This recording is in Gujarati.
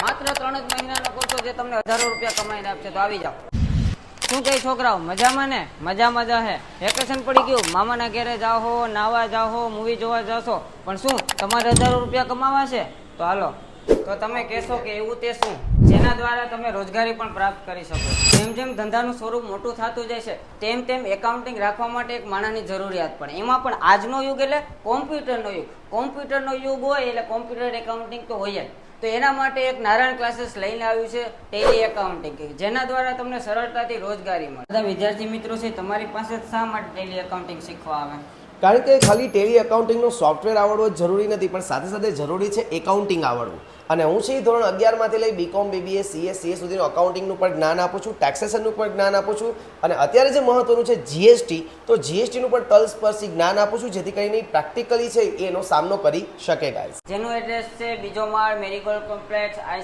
માત્ર 3 જ મહિનાનો કોર્સ જે તમને હજારો રૂપિયા કમાઈને આપશે. તો આવી જાઓ. શું કઈ છોકરાઓ મજામાં ને? મજા હે. વેકેશન પડી ગયું, મામાના ઘેરે જાઓ, નાવા જાઓ, મૂવી જોવા જશો, પણ શું તમારે હજારો રૂપિયા કમાવા છે? તો હાલો. તો તમે કહેશો કે એવું તે શું જેના દ્વારા તમે રોજગારી પણ પ્રાપ્ત કરી શકો. જેમ જેમ ધંધાનું સ્વરૂપ મોટું થતું જાય છે તેમ તેમ એકાઉન્ટિંગ રાખવા માટે એક માણસની જરૂરિયાત પડે. એમાં પણ આજનો યુગ એટલે કોમ્પ્યુટરનો યુગ. કોમ્પ્યુટરનો યુગ હોય એટલે કોમ્પ્યુટર એકાઉન્ટિંગ તો હોય જ. તો એના માટે એક નારાયણ ક્લાસીસ લઈને આવ્યું છે ટેલી એકાઉન્ટિંગ, જેના દ્વારા તમને સરળતાથી રોજગારી મળે. બધા વિદ્યાર્થી મિત્રો છે તમારી પાસે શા માટે ટેલી એકાઉન્ટિંગ શીખવા આવે? કારણ કે ખાલી ટેલી એકાઉન્ટિંગનો સોફ્ટવેર આવડવો જરૂરી નથી, પણ સાથે સાથે જરૂરી છે એકાઉન્ટિંગ આવડવું. અને હું છે ધોરણ 11માંથી લઈ બીકોમ, બીબીએ, સીએ સુધીનું એકાઉન્ટિંગનું પણ જ્ઞાન આપું છું, ટેક્સેશનનું પણ જ્ઞાન આપું છું, અને અત્યારે જે મહત્વનું છે જીએસટી, તો જીએસટીનું પણ તલસ્પર્શી જ્ઞાન આપું છું, જેથી કરીને પ્રેક્ટિકલી છે એનો સામનો કરી શકે ગાઈસ. જેનું એડ્રેસ છે બીજો માળ, મેરીગોલ્ડ કોમ્પ્લેક્સ,